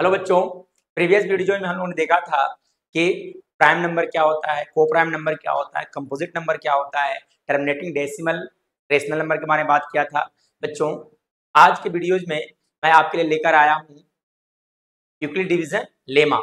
Hello बच्चों, previous video में हम लोगों ने देखा था कि प्राइम नंबर क्या होता है, को प्राइम नंबर क्या होता है, कंपोजिट नंबर क्या होता है, टर्मिनेटिंग डेसिमल, रेशनल नंबर के बारे में बात किया था। बच्चों, आज के वीडियोज में मैं आपके लिए लेकर आया हूँ यूक्लिड डिवीजन लेमा,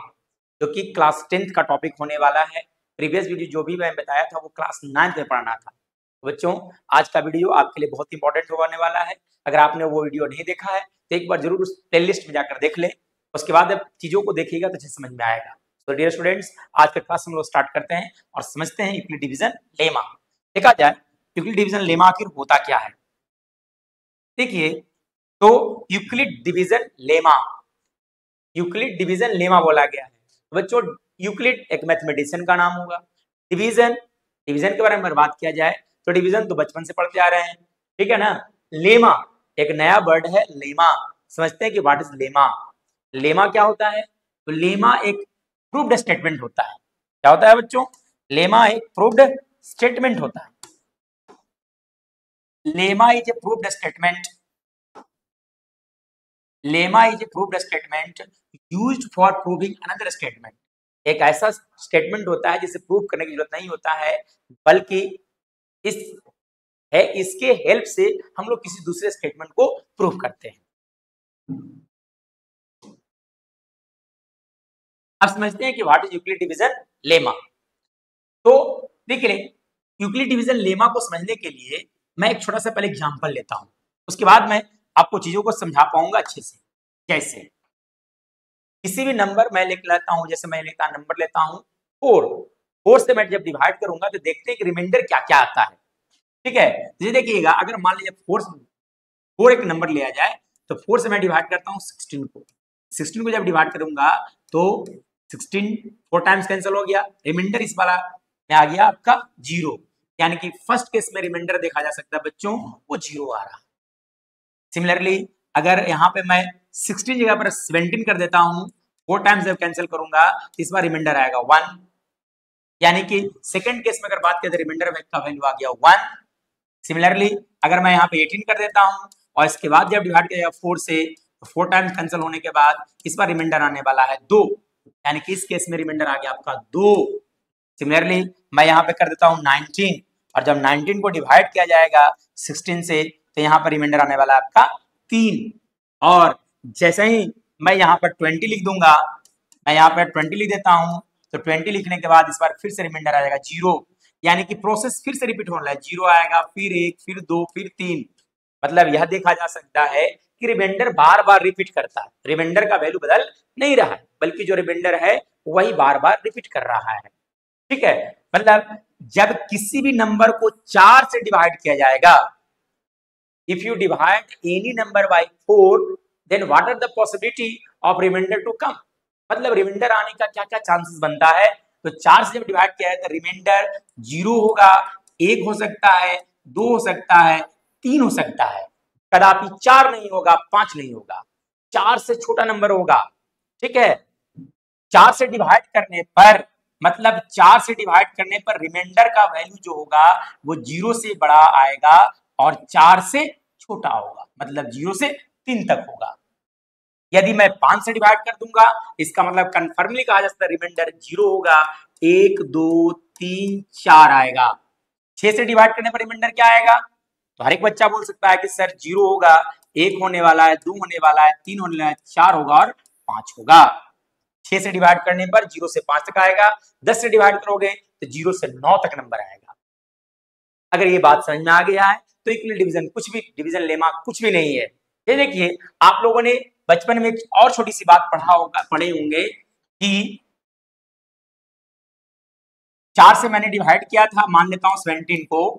जो कि क्लास 10th का टॉपिक होने वाला है। प्रीवियस वीडियो जो भी मैं बताया था वो क्लास 9th में पढ़ना था। तो बच्चों, आज का वीडियो आपके लिए बहुत इंपॉर्टेंट होने वाला है। अगर आपने वो वीडियो नहीं देखा है तो एक बार जरूर उस प्लेलिस्ट में जाकर देख लें, उसके बाद जब चीजों को देखिएगा तो अच्छे समझ में आएगा। तो डियर स्टूडेंट्स, आज का क्लास हम लोग स्टार्ट करते हैं और समझते हैं यूक्लिड डिवीजन लेमा। देखा जाए यूक्लिड डिवीजन लेमा आखिर होता क्या है। देखिए, तो यूक्लिड डिवीजन लेमा बोला गया है। बच्चों, यूक्लिड एक मैथमेटिशियन का नाम होगा। डिवीजन डिवीजन के बारे में बात किया जाए तो डिवीजन तो बचपन से पढ़ते आ रहे हैं, ठीक है ना। लेमा एक नया वर्ड है, लेमा। समझते हैं कि व्हाट इज लेमा। लेमा क्या होता है? तो लेमा एक प्रूव्ड स्टेटमेंट होता है। क्या होता है बच्चों? लेमा एक प्रूव्ड स्टेटमेंट होता है। Lemma is a proved statement. Lemma is a proved statement used for proving another statement. एक ऐसा स्टेटमेंट होता है जिसे प्रूव करने की जरूरत नहीं होता है, बल्कि इस है इसके हेल्प से हम लोग किसी दूसरे स्टेटमेंट को प्रूव करते हैं। अब समझते हैं कि what is Euclid division lemma. तो देखिए, यूक्लिड डिवीजन लेमा को समझने के लिए मैं एक छोटा सा पहले एग्जांपल लेता हूं, उसके बाद मैं आपको चीजों को समझा पाऊंगा अच्छे से। जैसे किसी भी नंबर मैं लिख लेता हूं, जैसे मैं लेता नंबर लेता हूं 4 से मैं जब डिवाइड करूंगा तो देखते हैं कि रिमाइंडर क्या क्या आता है। ठीक है, ये देखिएगा, अगर मान लीजिए 4 एक नंबर लिया जाए तो 4 से मैं डिवाइड करता हूँ 16 को जब डिवाइड करूंगा तो 16 4 टाइम्स कैंसिल हो गया, रिमाइंडर इस वाला में आ गया आपका 0। यानी कि फर्स्ट केस में रिमाइंडर देखा जा सकता है बच्चों, वो 0 आ रहा है। सिमिलरली अगर यहाँ पे मैं 16 जगह पर 17 कर देता हूँ, 4 टाइम्स जब कैंसिल करूंगा इस बार रिमाइंडर आएगा 1। यानी कि सेकंड केस में अगर बात करें तो रिमाइंडर का वैल्यू आ गया 1। सिमिलरली अगर मैं यहाँ पे 18 कर देता हूँ और इसके बाद जब डिवाइड किया 4 से, तो 4 टाइम्स कैंसिल होने के बाद इस बार रिमाइंडर आने वाला है 2। यानी कि इस केस में रिमाइंडर आ गया आपका 2। सिमिलरली मैं यहाँ पे कर देता हूँ 19, और जब 19 को डिवाइड किया जाएगा 16 से तो यहाँ पर रिमाइंडर आने वाला है आपका 3। और जैसे ही मैं यहाँ पर 20 लिख दूंगा, मैं यहाँ पर 20 लिख देता हूँ, तो 20 लिखने के बाद इस बार फिर से रिमाइंडर आ जाएगा 0। यानी कि प्रोसेस फिर से रिपीट होने लगा, 0 आएगा, फिर 1, फिर 2, फिर 3। मतलब यह देखा जा सकता है कि रिमाइंडर बार बार रिपीट करता है, रिमाइंडर का वैल्यू बदल नहीं रहा है, बल्कि जो रिमाइंडर है वही बार बार रिपीट कर रहा है। ठीक है, मतलब जब किसी भी नंबर को 4 से डिवाइड किया जाएगा, if you divide any number by 4, then what are the possibility of reminder to come. मतलब रिमाइंडर आने का क्या क्या चांसेस बनता है। तो 4 से जब डिवाइड किया है तो रिमाइंडर 0 होगा, 1 हो सकता है, 2 हो सकता है, 3 हो सकता है, कदापि 4 नहीं होगा, 5 नहीं होगा, 4 से छोटा नंबर होगा। ठीक है, 4 से डिवाइड करने पर, मतलब 4 से डिवाइड करने पर रिमाइंडर का वैल्यू जो होगा वो 0 से बड़ा आएगा और 4 से छोटा होगा, मतलब 0 से 3 तक होगा। यदि मैं 5 से डिवाइड कर दूंगा, इसका मतलब कंफर्मली कहा जा सकता है रिमाइंडर 0 होगा, 1, 2, 3, 4 आएगा। 6 से डिवाइड करने पर रिमाइंडर क्या आएगा? तो हर एक बच्चा बोल सकता है कि सर 0 होगा, 1 होने वाला है, 2 होने वाला है, 3 होने वाला है, 4 होगा और 5 होगा। 6 से डिवाइड करने पर 0 से 5 तक आएगा, 10 से डिवाइड करोगे तो 0 से 9 तक नंबर आएगा। अगर ये बात समझ में आ गया है तो यूक्लिड डिवीजन कुछ भी, डिवीजन लेमा कुछ भी नहीं है। ये देखिए, आप लोगों ने बचपन में एक और छोटी सी बात पढ़े होंगे कि 4 से मैंने डिवाइड किया था, मान लेता हूं 17 को,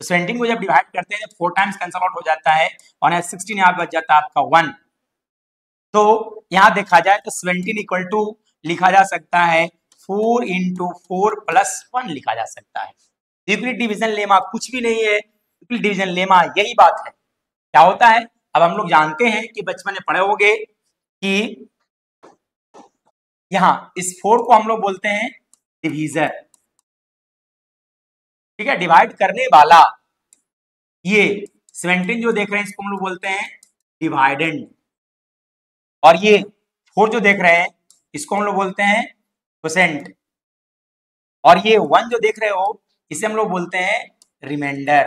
तो 17 को जब डिवाइड करते हैं 4 टाइम्स कैंसल आउट हो जाता है और यहाँ 16 यहाँ बच जाता है आपका 1। तो यहां देखा जाए तो 17 इक्वल टू लिखा जा सकता है 4 इंटू 4 प्लस 1 लिखा जा सकता है। यूक्लिड डिवीजन लेमा कुछ भी नहीं है, यूक्लिड डिवीजन लेमा यही बात है। क्या होता है? अब हम लोग जानते हैं कि बचपन में पढ़े होंगे कि यहाँ इस 4 को हम लोग बोलते हैं डिवीजर। ठीक है, डिवाइड करने वाला। ये 17 जो देख रहे हैं इसको हम लोग बोलते हैं डिवाइडेंड, और ये 4 जो देख रहे हैं इसको हम लोग बोलते हैं क्वोशेंट, और ये 1 जो देख रहे हो इसे हम लोग बोलते हैं रिमाइंडर।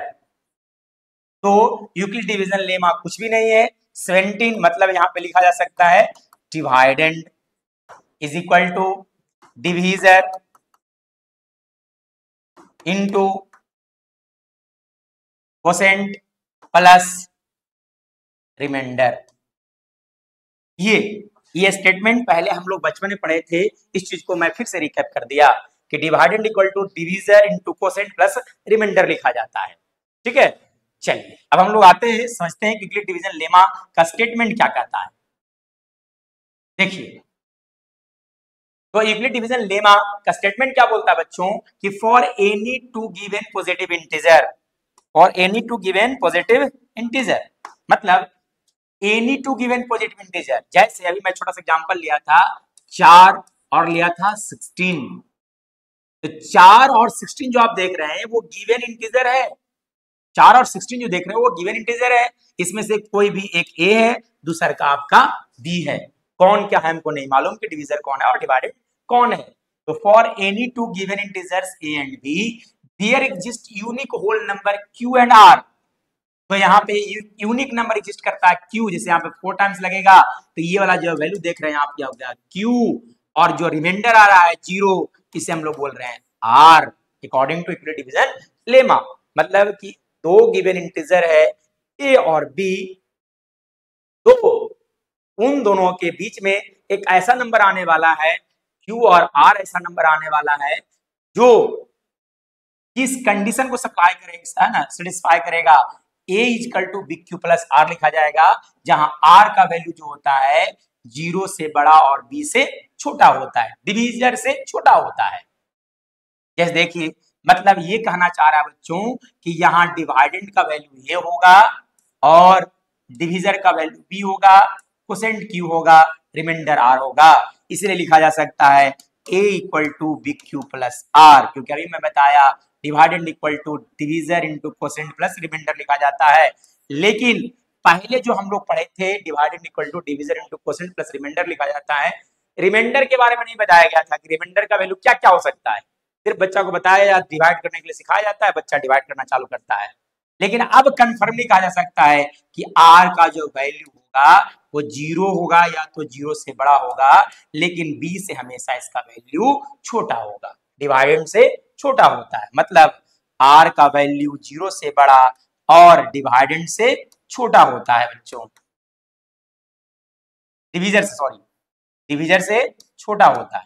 तो यूक्लिड डिवीजन लेमा कुछ भी नहीं है, 17 मतलब यहां पे लिखा जा सकता है dividend is equal to divisor into quotient plus remainder. ये स्टेटमेंट पहले हम लोग बचपन में पढ़े थे, इस चीज को मैं फिर से रिकैप कर दिया कि dividend equal to divisor into quotient plus remainder लिखा जाता है। ठीक है, चलिए अब हम लोग आते हैं, समझते हैं कि यूक्लिड डिवीजन लेमा का स्टेटमेंट क्या कहता है। देखिए, तो यूक्लिड डिवीजन लेमा का स्टेटमेंट क्या बोलता है बच्चों कि for any two given positive integer, for any two given positive integer मतलब any two given positive integer. जैसे अभी मैं छोटा सा एग्जांपल लिया था 4 और लिया था 16, तो 4 और 16 जो आप देख रहे हैं वो गिवन इंटीजर है। 4 और 16 जो देख रहे हो वो गिवन इंटीजर है, इसमें से कोई भी एक ए है, दूसरा का आपका बी है। कौन क्या है हमको नहीं मालूम कि डिवीजर कौन है और डिवाइडेड कौन है। तो for any two given integers a and b there exist unique whole number q and r. तो यहाँ पे यूनिक नंबर एग्जिस्ट करता है क्यू, जैसे यहाँ पे 4 टाइम्स लगेगा तो ये वाला जो वैल्यू देख रहे हैं आप क्या हो गया क्यू, और जो रिमाइंडर आ रहा है 0 इसे हम लोग बोल रहे हैं are according to Euclid division lemma. मतलब कि दो गिवन इंटीजर है ए और बी, तो उन दोनों के बीच में एक ऐसा नंबर आने वाला है क्यू और आर, ऐसा नंबर आने वाला है जो किस कंडीशन को सप्लाई करेगा, है ना, सेटिस्फाई करेगा। A equal to B Q plus R लिखा जाएगा, जहां आर का वैल्यू जो होता है 0 से बड़ा और बी से छोटा होता है, डिवीजर से छोटा होता है। जैसे देखिए, मतलब ये कहना चाह रहा है बच्चों कि यहाँ डिवाइडेंड का वैल्यू ये होगा और डिवीजर का वैल्यू बी होगा, क्वोशेंट क्यू होगा, रिमाइंडर आर होगा। इसलिए लिखा जा सकता है A equal to B Q plus R, क्योंकि अभी मैं बताया dividend equal to divisor into quotient plus remainder लिखा जाता है। लेकिन पहले जो हम लोग पढ़े थे dividend equal to divisor into quotient plus remainder लिखा जाता है। रिमाइंडर के बारे में नहीं बताया गया था कि रिमाइंडर का वैल्यू क्या क्या हो सकता है, सिर्फ बच्चा को बताया या डिवाइड करने के लिए सिखाया जाता है, बच्चा डिवाइड करना चालू करता है। लेकिन अब कंफर्मली कहा जा सकता है कि आर का जो वैल्यू होगा वो 0 होगा या तो 0 से बड़ा होगा, लेकिन बी से हमेशा इसका वैल्यू छोटा होगा, डिवाइडेंड से छोटा होता है। मतलब आर का वैल्यू 0 से बड़ा और डिवाइडेंड से छोटा होता है बच्चों, डिवीजर से छोटा होता है।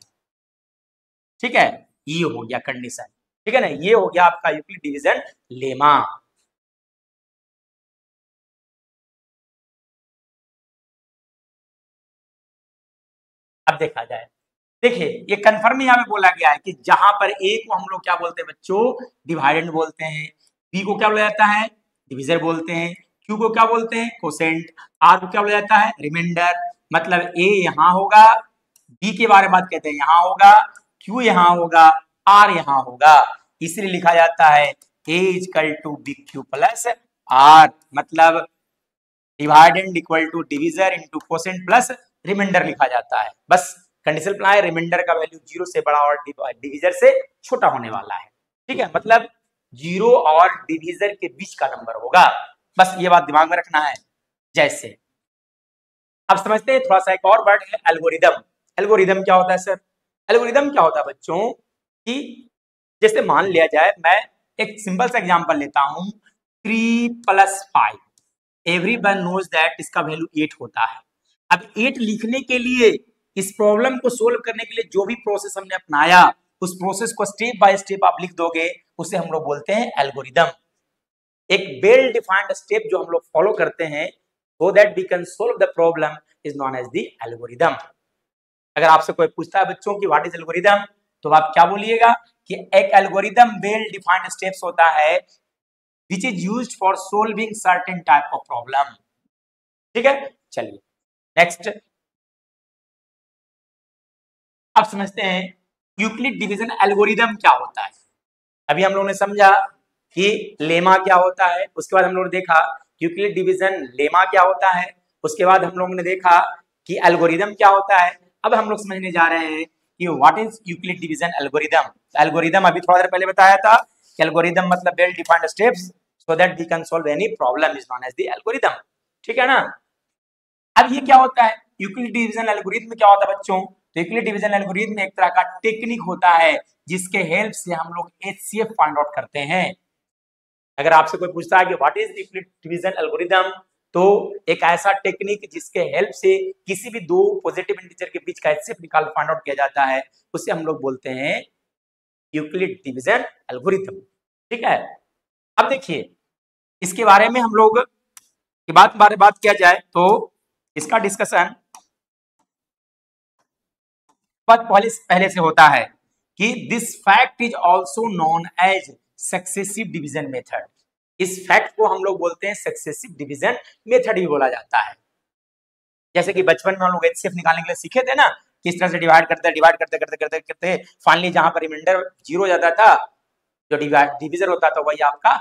ठीक है, ये हो गया कंडीशन। ठीक है ना, ये हो गया आपका यूक्लिड डिवीजन लेमा। अब देखा जाए, देखिए ये कंफर्म यहाँ पे बोला गया है कि जहां पर ए को हम लोग क्या बोलते हैं बच्चों, डिवाइडेंड बोलते हैं, बी को क्या बोला जाता है, डिवीजर बोलते हैं, क्यू को क्या बोलते हैं, क्वोशेंट, आर को क्या बोला जाता है, रिमाइंडर। मतलब ए यहाँ होगा, बी के बारे में बात कहते हैं यहाँ होगा, क्यू यहाँ होगा, आर यहाँ होगा। इसलिए लिखा जाता है A equal to B Q plus R, मतलब dividend equal to divisor into quotient plus remainder लिखा जाता है। बस कंडीशन अप्लाई, रिमाइंडर का वैल्यू 0 से बड़ा और डिवीजर से छोटा होने वाला है। ठीक है, मतलब 0 और डिवीजर के बीच का नंबर होगा, बस ये बात दिमाग में रखना है। जैसे अब समझते हैं थोड़ा सा, एक और वर्ड है एल्गोरिदम। एल्गोरिदम क्या होता है सर? एल्गोरिदम क्या होता है बच्चों कि जैसे मान लिया जाए, मैं एक सिंपल सा एग्जांपल लेता हूं, 3 + 5, एवरीवन नोज दैट इसका वैल्यू 8 होता है। अब 8 लिखने के लिए, इस प्रॉब्लम को सोल्व करने के लिए जो भी प्रोसेस हमने अपनाया, उस प्रोसेस को स्टेप बाय स्टेप आप लिख दोगे, उसे हम लोग बोलते हैं एल्गोरिदम। एक वेल डिफाइंड स्टेप जो हम लोग फॉलो करते हैं so that we can solve the problem is known as the algorithm। अगर आपसे कोई पूछता है बच्चों की व्हाट इज एल्गोरिदम, तो आप क्या बोलिएगा कि एक एल्गोरिदम वेल डिफाइंड स्टेप्स होता है which is used for solving certain type of problem। ठीक है, चलिए नेक्स्ट अब समझते हैं यूक्लिड डिवीजन एल्गोरिदम क्या होता है। अभी हम लोगों ने समझा कि लेमा क्या होता है, उसके बाद हम लोगों ने देखा यूक्लिड डिवीजन लेमा क्या होता है, उसके बाद हम लोगों ने देखा कि एल्गोरिदम क्या होता है। अब हम लोग समझने जा रहे हैं कि what is Euclid division algorithm. Algorithm अभी थोड़ा देर पहले बताया था, एल्गोरिदम मतलब well defined steps so that we can solve any problem is known as the algorithm, ठीक है ना। अब ये क्या होता है यूक्लिड डिवीजन एल्गोरिथम, क्या होता है बच्चों, तो यूक्लिड डिवीजन एल्गोरिथम एक तरह का टेक्निक होता है जिसके हेल्प से हम लोग एचसीएफ फाइंड आउट करते हैं। अगर आपसे कोई पूछता है कि what is Euclid division algorithm, तो एक ऐसा टेक्निक जिसके हेल्प से किसी भी दो पॉजिटिव इंटीजर के बीच का एचसीएफ निकाल फाइंड आउट किया जाता है, उसे हम लोग बोलते हैं यूक्लिड डिवीजन एल्गोरिथम, ठीक है। अब देखिए इसके बारे में हम लोग की बात किया जाए तो इसका डिस्कशन पहले से होता है कि this fact is also known as successive division method. इस फैक्ट को हम लोग बोलते हैं सक्सेसिव डिवीजन मेथड भी बोला जाता है। जैसे कि बचपन में हम लोग एचसीएफ निकालने के लिए सीखे थे ना, किस तरह से डिवाइड करते फाइनली जहां पर रिमाइंडर 0 जाता था, जो डिवीजन होता था वही आपका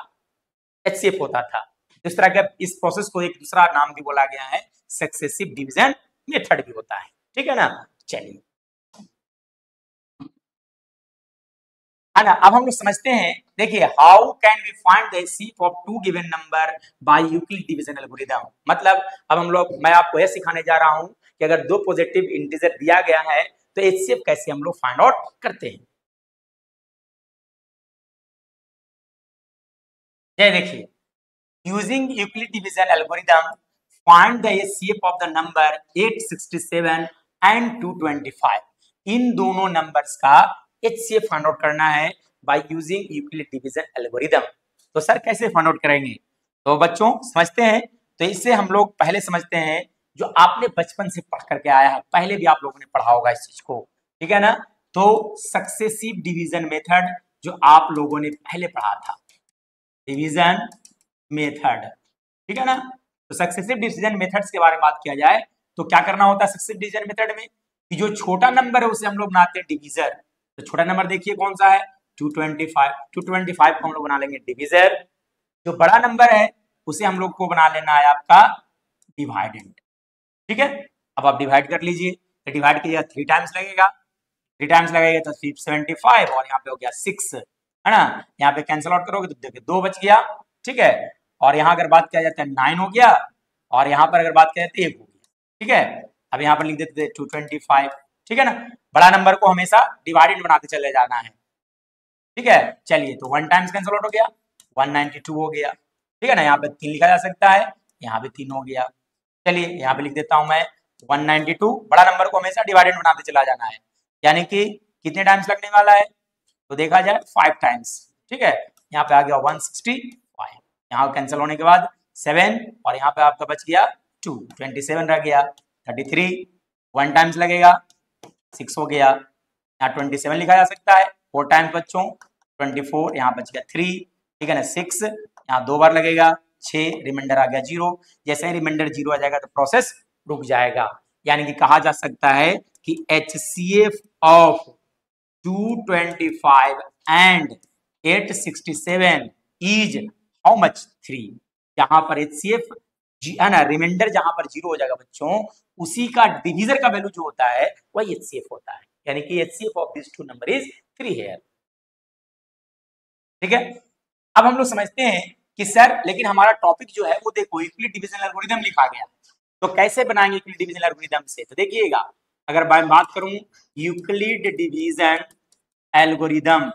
एचसीएफ होता था। इस तरह के इस प्रोसेस को एक दूसरा नाम भी बोला गया है, सक्सेसिव डिवीजन मेथड भी होता है, ठीक है ना। चलिए है ना, अब हम लोग समझते हैं, देखिए how can we find the HCF of two given number by Euclid division algorithm. मतलब अब मैं आपको यह सिखाने जा रहा हूं कि अगर दो पॉजिटिव इंटीजर दिया गया है तो एचसीएफ कैसे हम लोग फाइंड आउट करते हैं। ये देखिए using Euclid division algorithm find the HCF of the number 867 and 225। इन दोनों नंबर्स का एचसीएफ फाइंड आउट करना है by using Euclid division algorithm. तो सर कैसे फाइंड आउट करेंगे, तो बच्चों समझते हैं। तो इससे हम लोग पहले समझते हैं जो आपने बचपन से पढ़ करके आया है, पहले भी आप लोगों ने पढ़ा होगा इस चीज को, ठीक है ना। तो सक्सेसिव डिवीजन मेथड जो आप लोगों ने पहले पढ़ा था, डिवीजन मेथड, ठीक है ना। तो सक्सेसिव डिवीजन मेथड्स के बारे में बात किया जाए तो क्या करना होता है सक्सेसिव डिवीजन मेथड में, कि जो छोटा नंबर है उसे हम लोग बनाते हैं डिवीजर। तो छोटा नंबर देखिए कौन सा है 225, 225 को हम लोग बना लेंगे डिवीजर। जो बड़ा नंबर है उसे हम लोग को बना लेना है आपका डिवाइडेंड, ठीक है। अब आप डिवाइड कर लीजिए, तो डिवाइड कीजिएगा 3 टाइम्स लगेगा, 3 टाइम्स लगेगा तो 75 और यहाँ पे हो गया 6, है ना। यहाँ पे कैंसिल आउट करोगे तो देखिए 2 बच गया, ठीक है। और यहाँ अगर बात किया जाता है 9 हो गया, और यहाँ पर अगर बात किया जाए तो 1 हो गया, ठीक है। अब यहाँ पर लिख देते 225, ठीक है ना। बड़ा नंबर को हमेशा डिवाइडेड बनाते चले जाना है, ठीक है। चलिए तो 1 टाइम्स कैंसिल आउट हो गया, 192 हो गया, ठीक है ना। यहाँ पे 3 लिखा जा सकता है, यहाँ पे 3 हो गया। चलिए यहाँ पे लिख देता हूँ मैं 192। बड़ा नंबर को हमेशा डिवाइडेड बनाते चला जाना है, यानी कि कितने टाइम्स लगने वाला है, तो देखा जाए 5 टाइम्स, ठीक है। यहाँ पे आ गया 165, यहाँ कैंसिल होने के बाद 7 और यहाँ पे आपका बच गया 2, 27 रह गया, 33 1 टाइम्स लगेगा 6 हो गया, यहाँ 27 लिखा जा सकता है 4 टाइम्स बच्चों, 24 यहाँ बच गया 3, ठीक है ना। 6 यहाँ 2 बार लगेगा 6, रिमाइंडर आ गया 0। जैसे ही रिमाइंडर 0 आ जाएगा तो प्रोसेस रुक जाएगा, यानी कि कहा जा सकता है कि HCF of 225 and 867 is how much 3। यहाँ पर एचसीएफ है ना, रिमाइंडर जहां पर 0 हो जाएगा बच्चों, उसी का डिवीजर का वैल्यू जो होता है वही एचसीएफ होता है, यानी कि HCF of this 2 number is 3 here, ठीक है। अब हम लोग समझते हैं कि सर लेकिन हमारा टॉपिक जो है वो देखो यूक्लिड डिवीजन एल्गोरिथम लिखा गया, तो कैसे बनाएंगे यूक्लिड डिवीजन एल्गोरिथम से। तो देखिएगा अगर मैं बात करूं यूक्लिड डिवीजन एल्गोरिथम,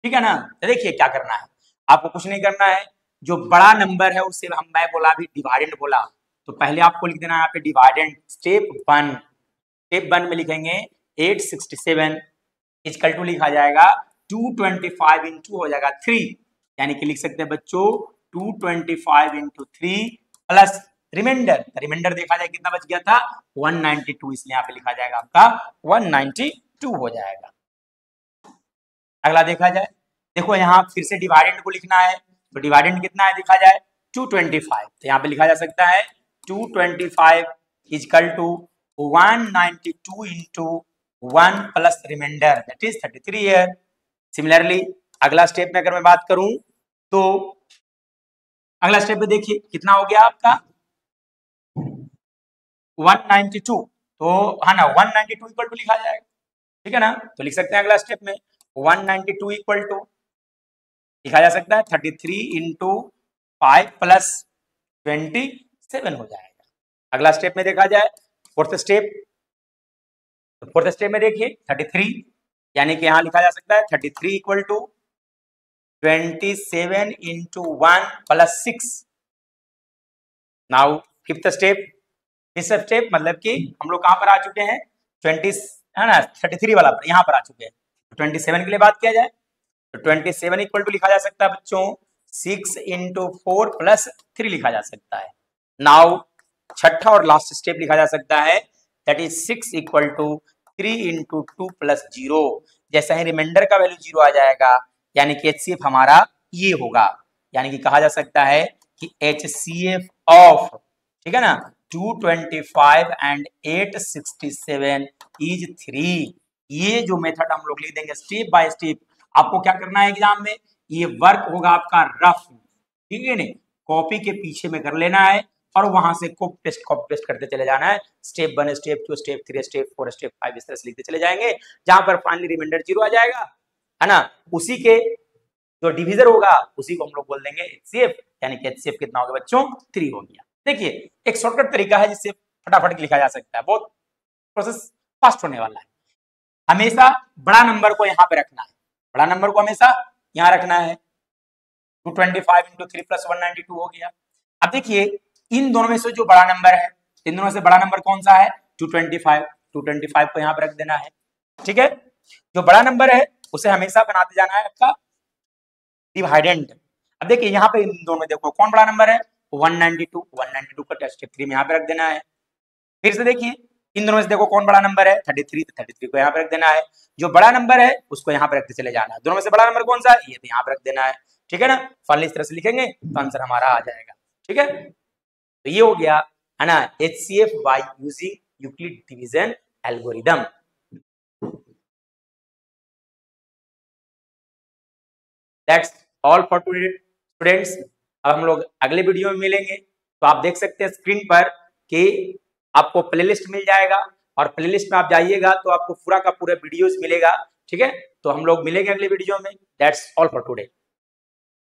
ठीक है ना। तो देखिए क्या करना है, आपको कुछ नहीं करना है, जो बड़ा नंबर है उसे मैं बोला अभी डिवाइडेंड बोला, तो पहले आपको लिख देना है यहाँ पे डिवाइडेंड। स्टेप 1 में लिखेंगे 867 इक्वल टू लिखा जाएगा 225 इंटू हो जाएगा 3, यानी कि लिख सकते हैं बच्चों 225 इंटू 3 प्लस रिमाइंडर देखा जाए कितना बच गया था 192, इसलिए यहाँ पे लिखा जाएगा आपका 192 हो जाएगा। अगला देखा जाए, देखो यहाँ फिर से डिवाइडेंड को लिखना है, तो डिवाइडेंड कितना है देखा जाए 225, तो यहाँ पे लिखा जा सकता है 225 equal to 192 into 1 plus remainder that is 33 year. Similarly अगला स्टेप में अगर मैं बात करूं तो अगला स्टेप में देखिए कितना हो गया आपका 192, तो हाँ ना 192 इक्वल टू लिखा जाएगा, ठीक है ना। तो लिख सकते हैं अगला स्टेप में 192 इक्वल टू लिखा जा सकता है 33 इंटू 5 प्लस 27 हो जाएगा। अगला स्टेप में देखा जाए फोर्थ स्टेप, तो फोर्थ स्टेप में देखिए 33 यानी कि यहां लिखा जा सकता है 33 equal to 27 into 1 plus 6। Now fifth step, fifth step मतलब कि हम लोग कहां पर आ चुके हैं 20 है ना 33 वाला पर यहां पर आ चुके हैं। 27 के लिए बात किया जाए तो 27 इक्वल टू लिखा जा सकता है बच्चों 6 इंटू 4 प्लस 3 लिखा जा सकता है। नाउ छठा और लास्ट स्टेप लिखा जा सकता है that is 6 equal to 3 into 2 plus 0। जैसा ही रिमाइंडर का वैल्यू 0 आ जाएगा यानी कि HCF हमारा ये होगा, यानी कि कहा जा सकता है कि HCF ऑफ, ठीक है ना, 225 एंड 867 इज 3। ये जो मेथड हम लोग लिख देंगे स्टेप बाय स्टेप। आपको क्या करना है एग्जाम में, ये वर्क होगा आपका रफ, ठीक है ना, कॉपी के पीछे में कर लेना है और वहां से कॉपी पेस्ट करते चले जाना है। Step 1 step 2 step 3 step 4 step 5 इस तरह से लिखते चले जाएंगे, जहां पर फाइनली रिमाइंडर 0 आ जाएगा, है ना, उसी के जो डिवीजर होगा उसी को हम लोग बोल देंगे HCF, यानी कि HCF कितना होगा बच्चों 3 हो गया। देखिए एक शॉर्टकट तरीका है जिससे फटाफट लिखा जा सकता है, बहुत प्रोसेस फास्ट होने वाला है। हमेशा बड़ा नंबर को यहाँ पे रखना है, बड़ा नंबर को हमेशा यहाँ रखना है। 225 इंटू 3 प्लस 192 हो गया। अब देखिए इन दोनों में से जो बड़ा नंबर है, इन दोनों से बड़ा नंबर कौन सा है 225 को यहाँ पे रख देना है, ठीक है। जो बड़ा नंबर है उसे हमेशा बनाते जाना है आपका डिवाइडेंट। अब देखिए यहाँ पे इन दोनों में देखो कौन बड़ा नंबर है 192 का स्टेप 3 में यहाँ पे रख देना है। फिर से देखिए इन दोनों में से देखो कौन बड़ा नंबर है 33, तो 33 को यहाँ पे रख देना है। जो बड़ा नंबर है उसको यहाँ पे रखते चले जाना है। दोनों में से बड़ा नंबर कौन सा है, ये तो यहाँ पे रख देना है, ठीक है ना। फाइनली इस तरह से लिखेंगे तो आंसर हमारा आ जाएगा, ठीक है। तो ये हो गया है ना HCF by using Euclid division algorithm. That's all for today students. अब हम लोग अगले वीडियो में मिलेंगे। तो आप देख सकते हैं स्क्रीन पर कि आपको प्लेलिस्ट मिल जाएगा और प्लेलिस्ट में आप जाइएगा तो आपको पूरा का पूरा वीडियोस मिलेगा, ठीक है। तो हम लोग मिलेंगे अगले वीडियो में। That's all for today.